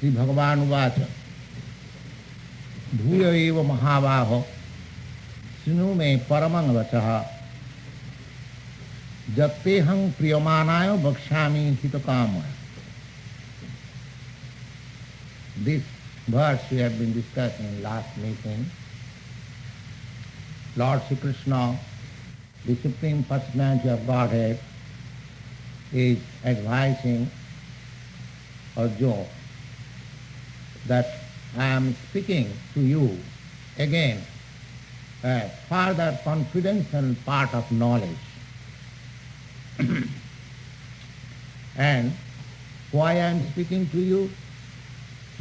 Sri Bhagavan Uvacha Bhuya eva Mahavaho Sinu me paramang vachaha Jattehang priyamanayo bhakshami hitakamaya. This verse we have been discussing in last meeting. Lord Sri Krishna, the Supreme Personality of Godhead, is advising Arjuna that I am speaking to you again a further confidential part of knowledge. And why I am speaking to you?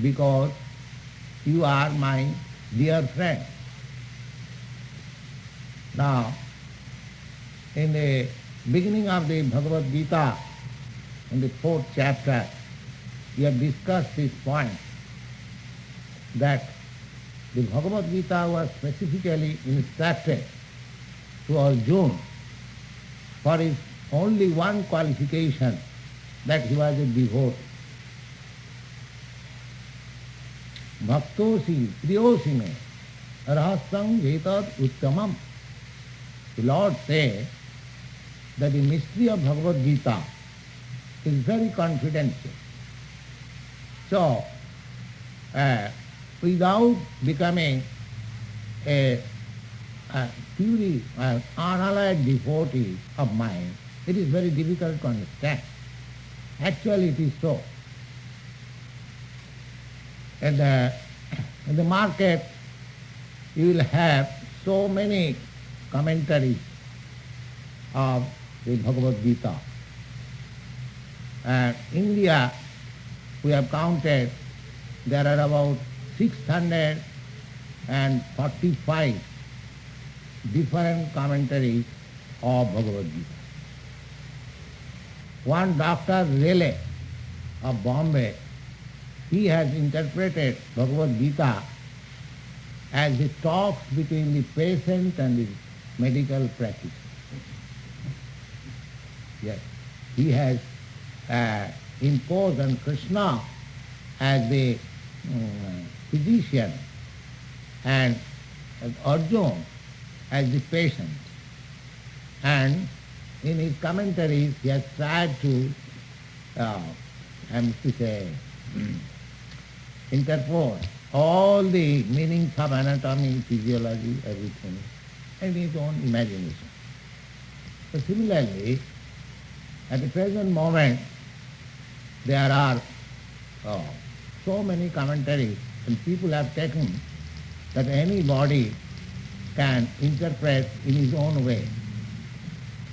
Because you are my dear friend. Now, in the beginning of the Bhagavad Gita, in the 4th chapter, we have discussed this point, that the Bhagavad Gita was specifically instructed to Arjuna for his only one qualification, that he was a devotee. Bhaktosi priyosi me rahasam vetat uttamam. The Lord says that the mystery of Bhagavad Gita is very confidential. So, without becoming a purely unallied devotee of mine, it is very difficult to understand. Actually it is so. In the market you will have so many commentaries of the Bhagavad Gita. And in India we have counted there are about 645 different commentaries of Bhagavad Gita. One Dr. Raleigh of Bombay, he has interpreted Bhagavad Gita as the talks between the patient and the medical practice. Yes, he has imposed on Krishna as the physician and Arjuna as the patient. And in his commentaries he has tried to, interpose all the meanings of anatomy, physiology, everything, in his own imagination. So similarly, at the present moment, there are so many commentaries, and people have taken that anybody can interpret in his own way.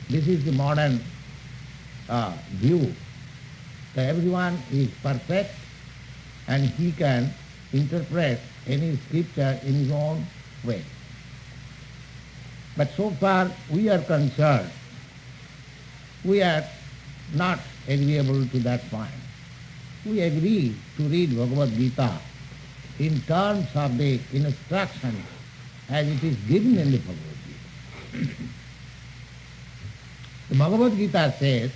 This is the modern view, that everyone is perfect and he can interpret any scripture in his own way. But so far we are concerned, we are not agreeable to that point. We agree to read Bhagavad Gita in terms of the instruction as it is given in the Bhagavad Gita. The Bhagavad Gita says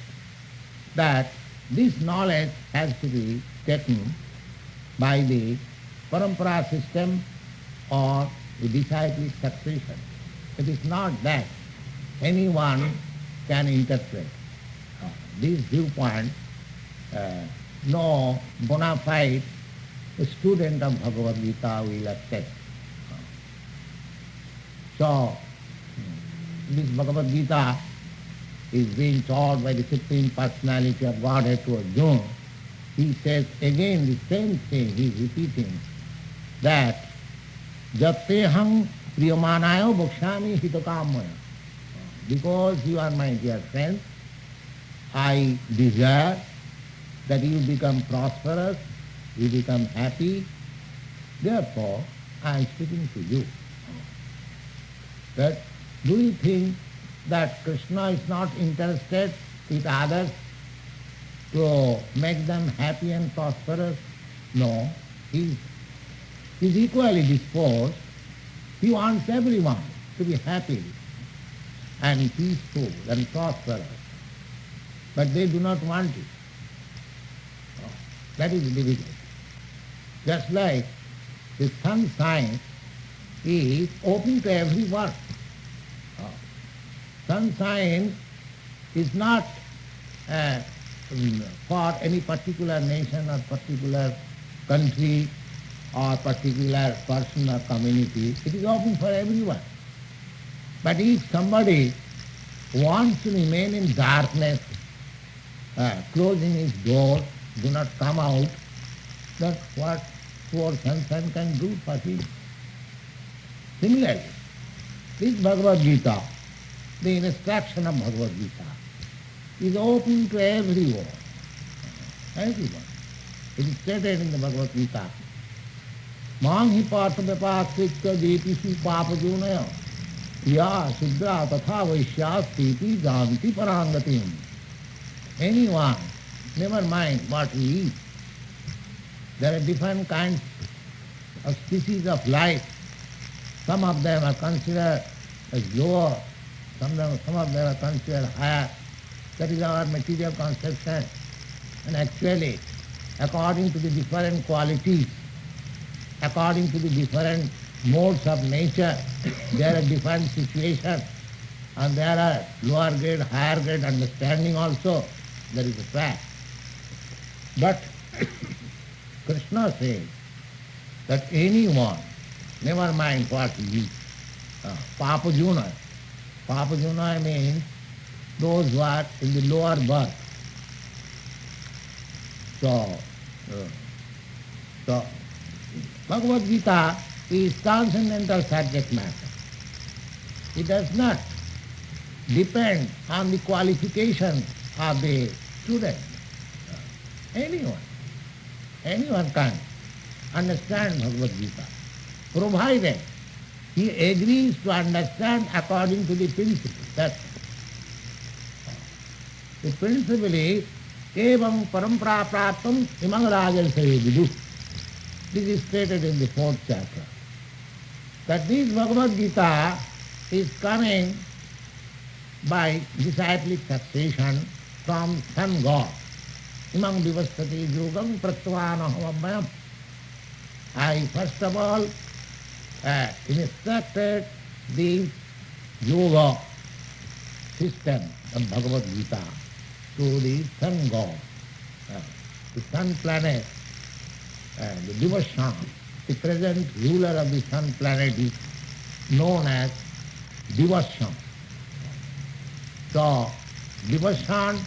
that this knowledge has to be taken by the parampara system or the disciplic succession. It is not that anyone can interpret. This viewpoint, no bona fide student of Bhagavad Gita will accept. So, this Bhagavad Gita is being taught by the Supreme Personality of Godhead to Arjuna. He says again the same thing, he is repeating, that Jattehang priyamanayo bhakshami hitakamaya. Because you are my dear friend, I desire that you become prosperous, you become happy. Therefore, I am speaking to you. But do you think that Krishna is not interested with others to make them happy and prosperous? No, he is equally disposed. He wants everyone to be happy and peaceful and prosperous. But they do not want it. That is the difficulty. Just like the sunshine is open to everyone. Sunshine is not for any particular nation or particular country or particular person or community. It is open for everyone. But if somebody wants to remain in darkness, closing his door, do not come out, that's what pure sunshine can do for him. Similarly, this Bhagavad Gita, the instruction of Bhagavad Gita, is open to everyone. Everyone. It is stated in the Bhagavad Gita, Mang hi partha vipakritya deepishu papajunaya ya siddha tatha vaishyastiti janti parangatim. Anyone, never mind what he is. There are different kinds of species of life. Some of them are considered as lower, some of them are considered higher. That is our material conception. And actually, according to the different qualities, according to the different modes of nature, there are different situations. And there are lower grade, higher grade understanding also. There is a fact. But Krishna says that anyone, never mind what he is, papajuna. Papajuna means those who are in the lower birth. So Bhagavad Gita is transcendental subject matter. It does not depend on the qualification of the student. Anyone can understand Bhagavad Gita, provided he agrees to understand according to the principle. That's the principle is evam parampara praptam imang rajalsaye vidu. This is stated in the 4th chapter. That this Bhagavad Gita is coming by disciplic succession from sun god. Imang vivastati yogam pratvanaham abhayam. I first of all instructed the yoga system of Bhagavad Gita to the sun god, the sun planet, the Divashan. The present ruler of the sun planet is known as Divashan. So, Divashan,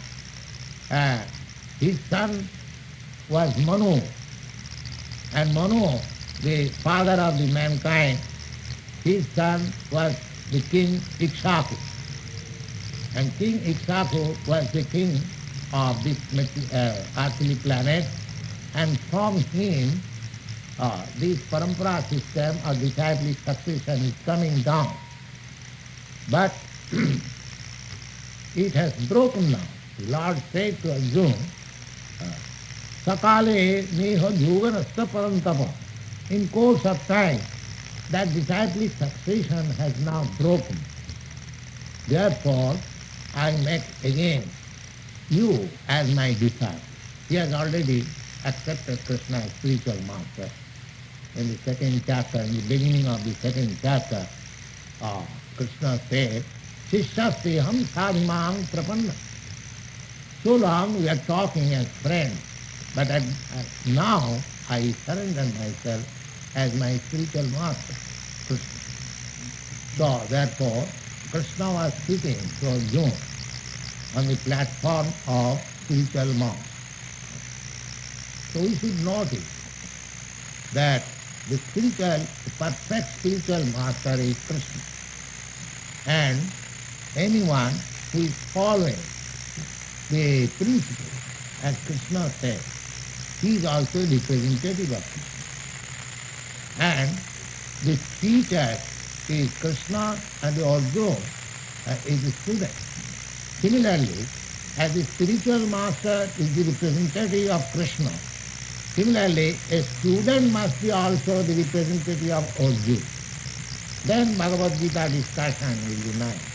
his son was Manu, and Manu, the father of the mankind, his son was the king Ikshvaku. And King Ikshvaku was the king of this earthly planet, and from him this parampara system or disciplic succession is coming down. But it has broken now. The Lord said to Arjuna, Sakale neha yoganasta parantapa. In course of time, that disciplic succession has now broken. Therefore, I make again you as my disciple. He has already accepted Krishna as spiritual master. In the 2nd chapter, in the beginning of the 2nd chapter, Krishna said, Shishyasteham sadhimang prapanna. So long we are talking as friends, but now I surrender myself as my spiritual master, Krishna. So therefore, Krishna was sitting to Arjuna on the platform of spiritual master. So we should notice that the perfect spiritual master is Krishna. And anyone who is following the principle, as Krishna said, he is also representative of Krishna. And the teacher is Krishna and the Arjuna is the student. Similarly, as the spiritual master is the representative of Krishna, similarly, a student must be also the representative of Arjuna. Then Bhagavad Gita discussion will be nice.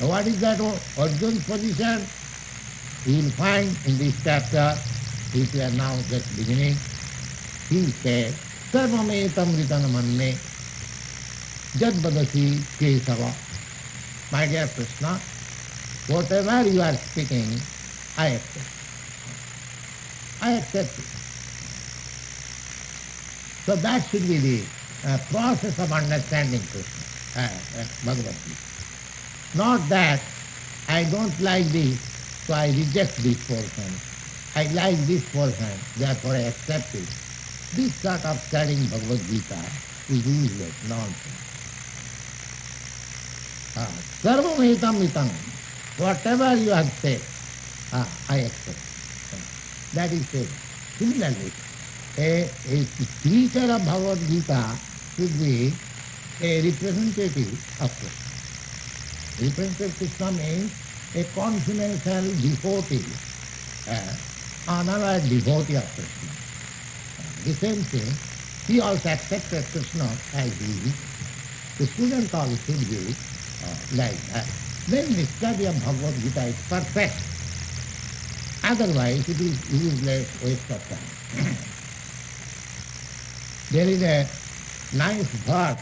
Now what is that Arjuna's position? You will find in this chapter which we are now just beginning, he said, Sarvametam Ritanamanne Jad Badasi Kesava. My dear Krishna, whatever you are speaking, I accept. I accept it. So that should be the process of understanding Krishna, Bhagavad Gita. Not that I don't like this, so I reject this portion. I like this portion, therefore I accept it. This sort of studying Bhagavad Gita is useless, nonsense. Sarvametam vitam. Whatever you have said, I accept. That is it. Similarly, a teacher of Bhagavad Gita should be a representative of Krishna. Representative of Krishna means a confidential devotee, another devotee of Krishna. The same thing, he also accepted Krishna as he is. The student also should be like that. Then the study of Bhagavad Gita is perfect. Otherwise it is useless, waste of time. There is a nice verse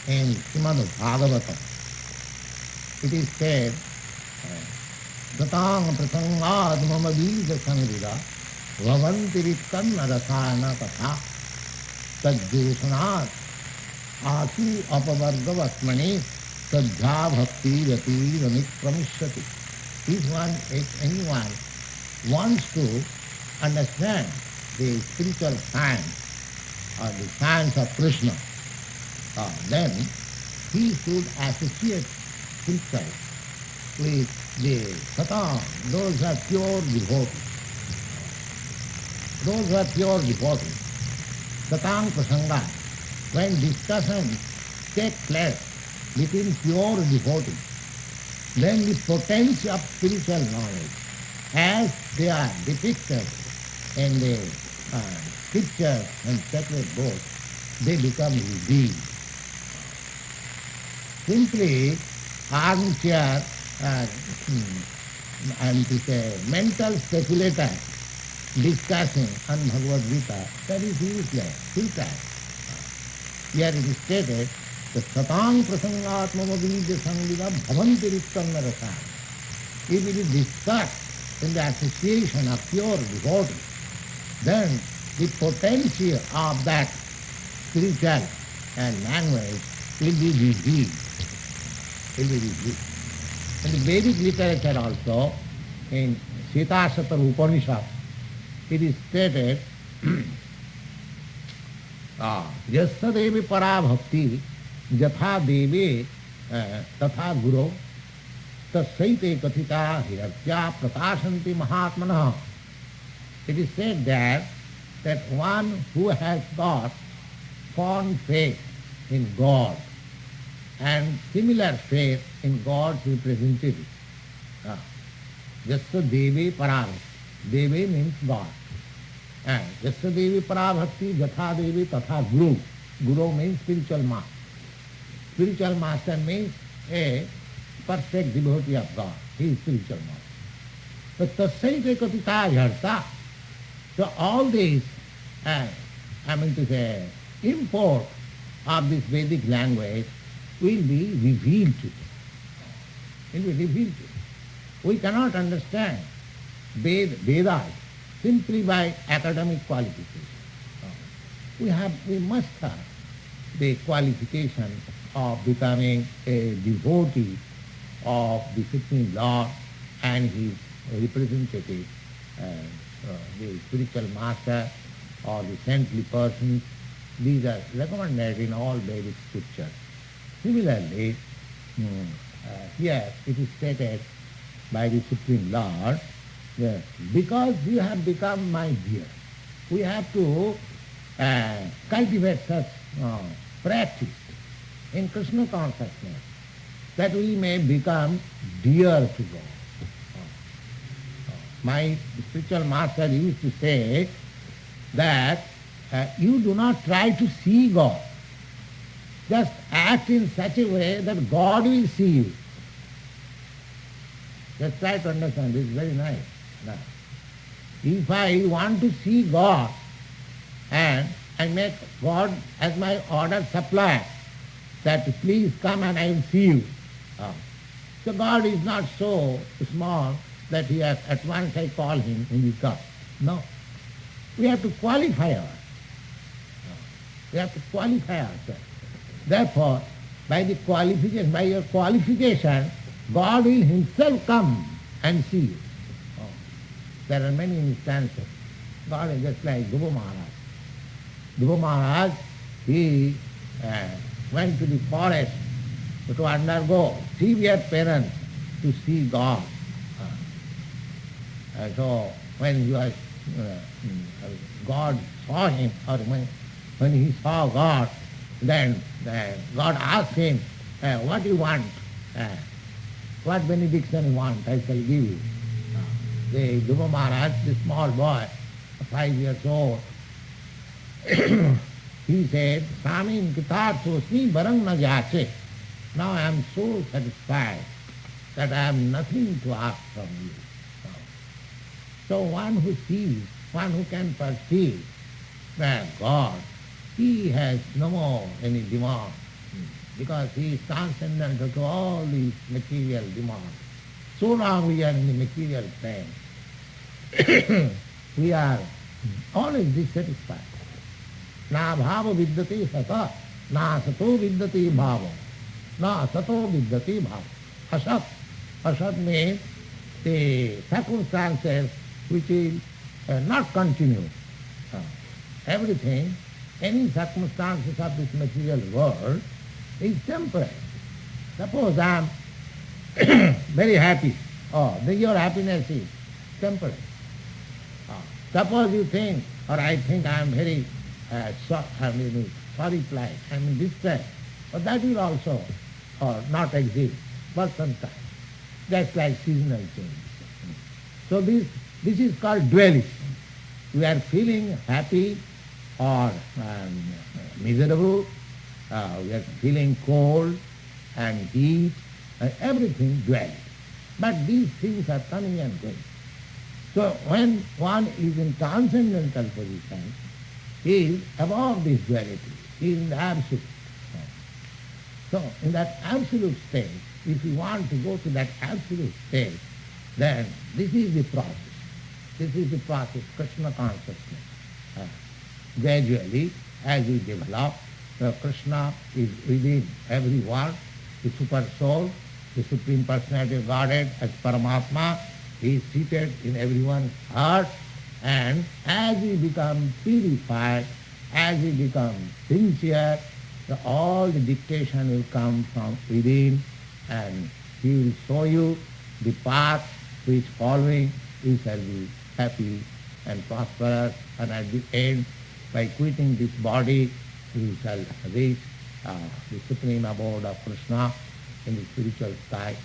in Srimad Bhagavatam. It is said, Datang prasangad mama bija sangrida vavantirikkan narasana katha tadjusanat asu apavargavatmani sadhya bhakti rati vanipramishyati. If anyone wants to understand the spiritual science or the science of Krishna, then he should associate himself with the satam, those who are pure devotees. Those who are pure devotees. Satang prasanga, when discussions take place between pure devotees, then the potency of spiritual knowledge, as they are depicted in the scriptures and sacred books, they become revealed. Simply armchair and mental speculator discussing on Bhagavad Gita, that is useless, futile. Here it is stated, the satang prasangatmama bija sangvida bhavantiriktam narasana. If it is discussed in the association of pure devotees, then the potential of that spiritual language will be revealed. In the Vedic literature also, in Sita-Satar Upanishad, it is stated, Yasya devi para bhakti jatha devi tatha guru tasyaite kathita hiratya prakashanti mahatmanah. It is said that one who has got fond faith in God and similar faith in God's representative. Jasya devi para bhakti. Devi means God. And Jasya devi para bhakti jatha devi tatha guru. Guru means spiritual master. Spiritual master means a perfect devotee of God. He is spiritual master. But tasyaite katita yarta. So all these, import of this Vedic language will be revealed to you. Will be revealed to you. We cannot understand Vedas simply by academic qualification. We must have the qualification of becoming a devotee of the Supreme Lord and his representative, the spiritual master or the saintly persons. These are recommended in all Vedic scriptures. Similarly, here it is stated by the Supreme Lord that because you have become my dear, we have to cultivate such practice in Krishna consciousness that we may become dear to God. My spiritual master used to say that you do not try to see God. Just act in such a way that God will see you. Just try to understand. This is very nice. If I want to see God and I make God as my order supplier, that please come and I will see you. So God is not so small that he has, at once I call him and he comes. No. We have to qualify ourselves. We have to qualify ourselves. Therefore, by your qualification, God will himself come and see you. There are many instances. God is just like Dhruva Maharaj. Dhruva Maharaj, he went to the forest to undergo severe penance to see God. So when he was, God saw him, or when he saw God, then God asked him, what do you want? What benediction you want, I shall give you. The Dhruva Maharaj, the small boy, 5 years old, he said, Swami Kitarthosmi Varang na jache. Now I am so satisfied that I have nothing to ask from you. So one who sees, one who can perceive that God, he has no more any demand, because he is transcendental to all these material demands. So long we are in the material plane. We are always dissatisfied. Na bhava vidyate sata, na sato vidyate bhava, na sato vidyate bhava. Asat. Asat means the circumstances which will not continue. Everything, any circumstances of this material world is temporary. Suppose I am very happy. Then your happiness is temporary. Suppose you think, or I think I am very sorry plight, I am in distress, but that will also not exist for some time. Just like seasonal change. So this is called dualism. We are feeling happy or miserable, we are feeling cold and heat, everything duality. But these things are coming and going. So when one is in transcendental position, he is above this duality, he is in the absolute. So in that absolute state, if you want to go to that absolute state, then this is the process. This is the process, Krishna consciousness. Gradually, as we develop, Krishna is within everyone, the super soul, the Supreme Personality of Godhead as Paramatma. He is seated in everyone's heart, and as we become purified, as we become sincere, all the dictation will come from within, and he will show you the path which following you shall be happy and prosperous, and at the end, by quitting this body, you shall reach the supreme abode of Krishna in the spiritual sky.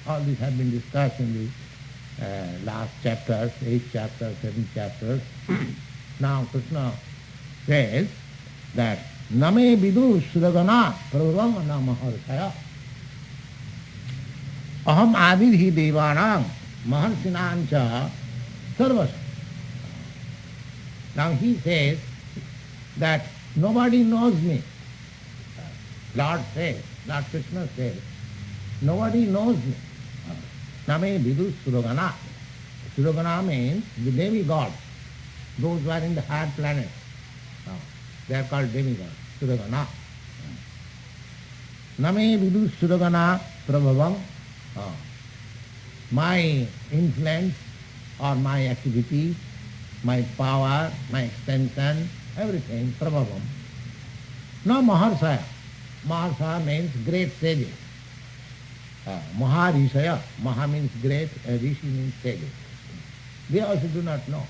All these have been discussed in the last chapters, 8 chapters, 7 chapters. Now Krishna says that Name vidu suragana prabhavam namaharsaya aham avidhi devanam maharsinancha sarvas. Now he says that nobody knows me. Lord Krishna says, nobody knows me. Name vidu suragana. Suragana means the demigods, those who are in the higher planets. They are called demigods, suragana. Name vidu suragana prabhavam. My influence or my activity, my power, my extension, everything, prabhavam. No maharsaya. Maharsaya means great sages. Maharishaya. Maha means great, rishi means sages. They also do not know.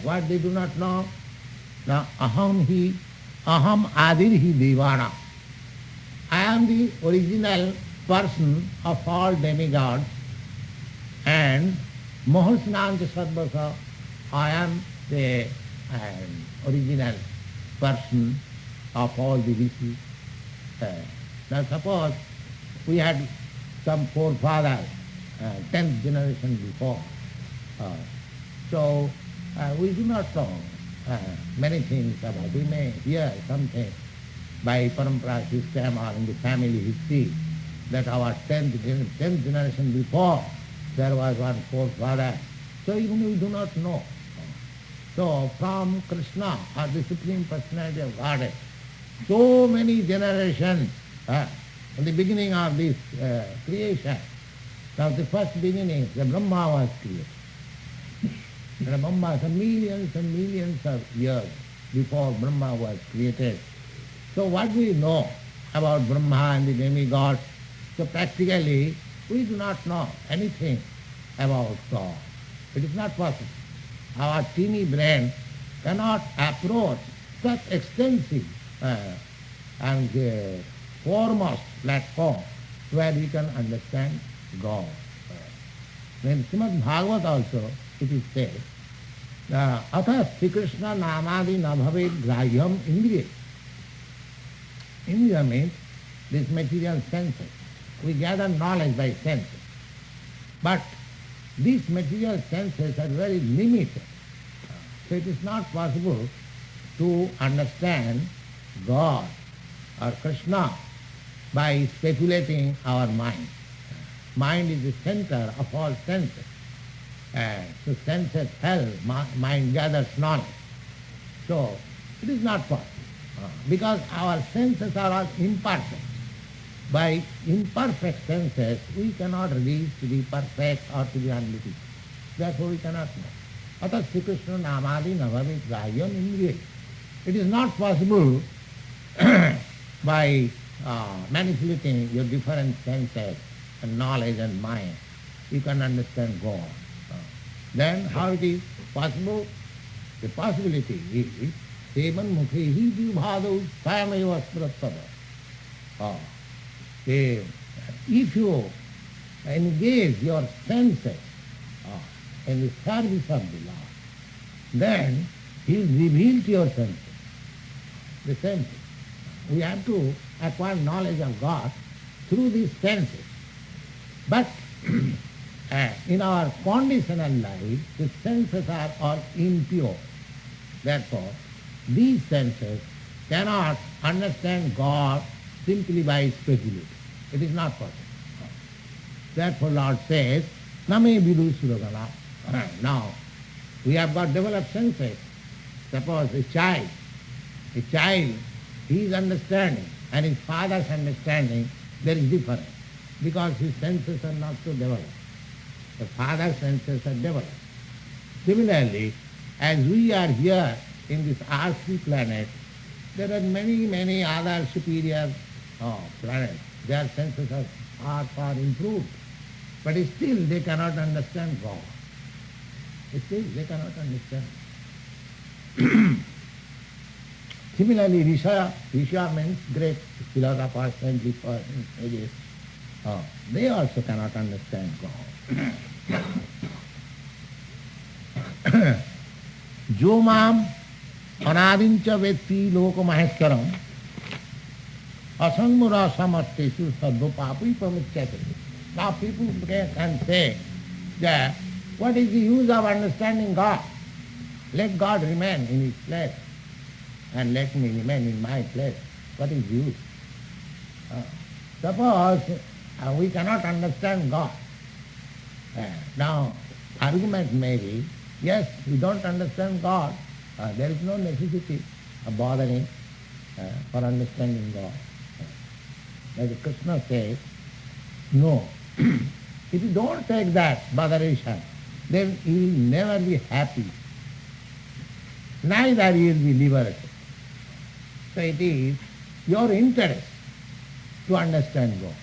What they do not know? Now, aham adirhi devana. I am the original person of all demigods, and Maharsnanta Sarvasa, I am the original person of all the rishis. Now suppose we had some forefathers 10th generation before. So we do not know many things about. We may hear something by parampara system or in the family history that our 10th generation before there was one forefather. So even we do not know. So from Krishna or the Supreme Personality of Godhead, so many generations in the beginning of this creation. Now the first beginning, the Brahma was created. And the Brahma, so millions and millions of years before Brahma was created. So what we know about Brahma and the demigods, so practically we do not know anything about God. It is not possible. Our teeny brain cannot approach such extensive and foremost platform where we can understand God. In Srimad Bhagavatam also it is said, Atha Sri Krishna namadi nabhaved grahyam indriya. Indriya means this material senses. We gather knowledge by senses. But these material senses are very limited. So it is not possible to understand God or Krishna by speculating our mind. Mind is the center of all senses. So senses help, mind gathers knowledge. So it is not possible. Because our senses are all imperfect. By imperfect senses, we cannot reach to the perfect or to the unlimited. Therefore we cannot know. Atha Sri Krishna namadi navami grahyam indriya. It is not possible by manipulating your different senses and knowledge and mind, you can understand God. Then how it is possible? The possibility is Sevan mukhehi jivbhadau sayameva spratada. If you engage your senses in the service of the Lord, then He will reveal to your senses the same thing. We have to acquire knowledge of God through these senses. But in our conditional life, the senses are all impure. Therefore, these senses cannot understand God simply by speculating. It is not possible. Therefore, Lord says, Name vidu suragana. Now, we have got developed senses. Suppose a child, he is understanding, and his father's understanding, there is difference, because his senses are not so developed. The father's senses are developed. Similarly, as we are here in this earthly planet, there are many, many other superior planets. Their senses are far, far improved. But still they cannot understand God. Still they cannot understand. Similarly, Risha means great philosophers, saintly persons, sages. They also cannot understand God. Jo mam anadincha vetti loko maheshwaram asangmura samartesu sadho papi pamichyate. Now people can say that what is the use of understanding God? Let God remain in His place and let me remain in my place. What is the use? Suppose we cannot understand God. Now argument may be, yes, we don't understand God. There is no necessity of bothering for understanding God. Like Krishna says, no. If you don't take that botheration, then you will never be happy. Neither you will be liberated. So it is your interest to understand God.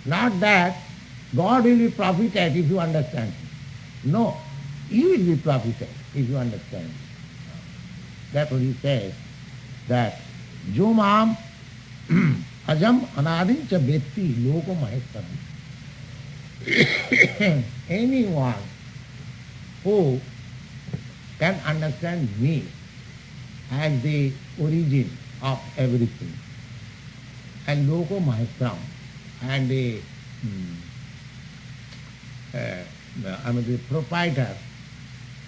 Not that God will be profited if you understand Him. No, you will be profited if you understand Him. Therefore he says that Jomam ajam anadincha vetti loko maheshwaram. Anyone who can understand me as the origin of everything, and loko maheshwaram, and the the proprietor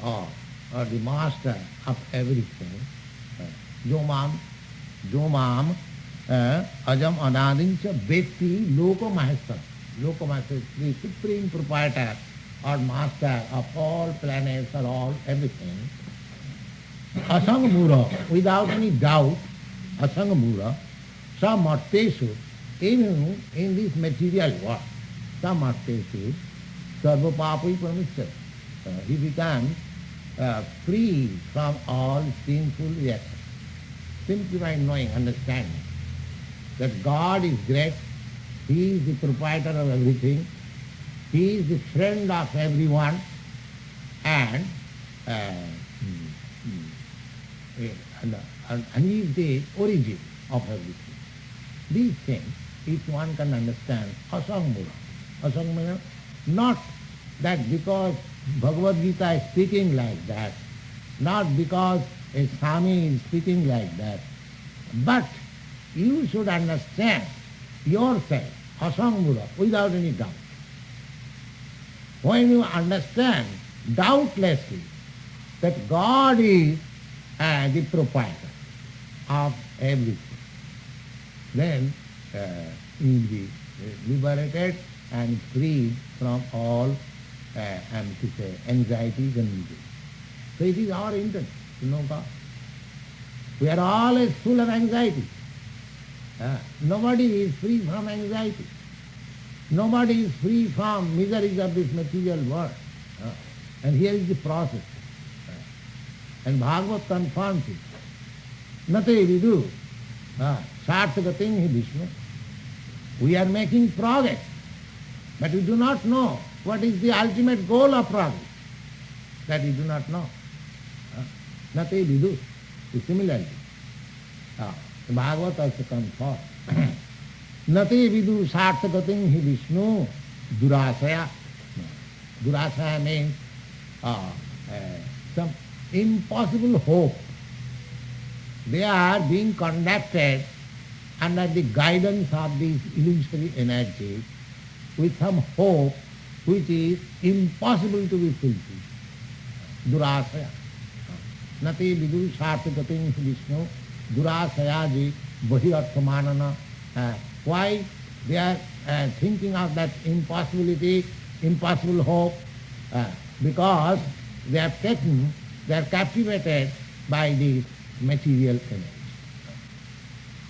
or the master of everything. Jomam ajam anadincha beti loko mahesara. Loko mahesara is the supreme proprietor or master of all planets or all everything. Asangamura, without any doubt, asangamura, samarteshu, even in this material world, samarteshu, sarvapapai paramisya. He becomes free from all sinful reactions. Simply by knowing, understanding that God is great, He is the proprietor of everything, He is the friend of everyone, and He is the origin of everything. These things, if one can understand, asangamura. Asangamura, not that because Bhagavad Gita is speaking like that, not because a Swami is speaking like that, but you should understand yourself, asangamura, without any doubt. When you understand doubtlessly that God is the proprietor of everything, then you will be liberated and freed from all anxieties and misery. So it is our intent to know God. We are always full of anxiety. Nobody is free from anxiety. Nobody is free from miseries of this material world. And here is the process. And Bhagavad confirms it. Nate vidu sarthagatim hi Vishnu. We are making progress, but we do not know what is the ultimate goal of progress. That we do not know. Nate vidu. Similarly, Bhagavad also confirms. Nate vidu sarthagatim hi Vishnu durasaya. Durasaya means some impossible hope. They are being conducted under the guidance of this illusory energy with some hope which is impossible to be fulfilled. Durasaya. Nati vidu sarthagatim Vishnu durasayaji bahirathamanana. Why they are thinking of that impossibility, impossible hope? Because they are taken, they are captivated by this material energy.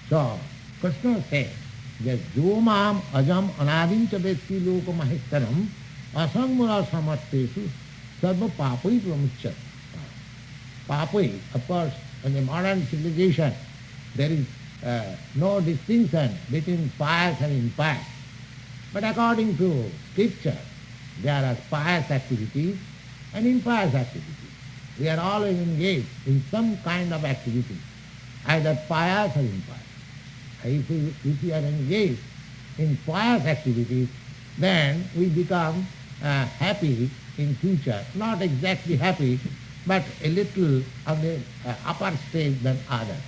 So, Krishna says that Jomam ajam anadincha vesti loko mahestaram asangmura samattesu sarva papai pramuchat. Papai, of course, in the modern civilization, there is no distinction between pious and impious. But according to scripture, there are pious activities and impious activities. We are always engaged in some kind of activity, either pious or impious. If we are engaged in pious activities, then we become happy in future. Not exactly happy, but a little on the upper stage than others.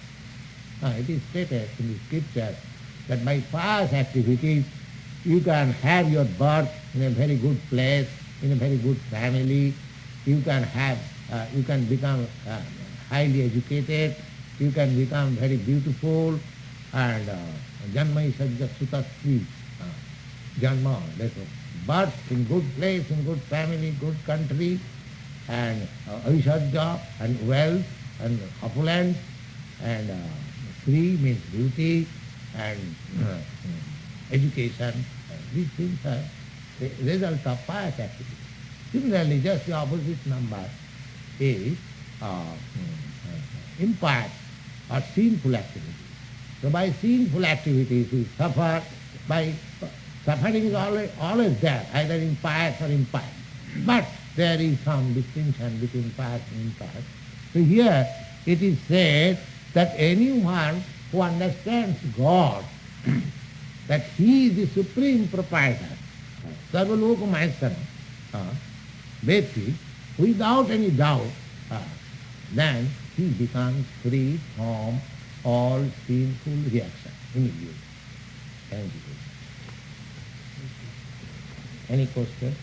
It is stated in the scripture that by pious activities you can have your birth in a very good place, in a very good family. You can become highly educated. You can become very beautiful, and janma sajja sutatvi. Janma, that's birth in good place, in good family, good country, and aishadya and wealth and opulence, and Sri means beauty, and education. These things are the result of pious activity. Similarly, just the opposite number is impious or sinful activity. So by sinful activities we suffer. By suffering is always there, either impious or impious. But there is some distinction between pious and impious. So here it is said that anyone who understands God, that He is the supreme proprietor, Sarvaloka Maheshwara, Devotee, without any doubt, then he becomes free from all sinful reaction immediately. Thank you. Any question?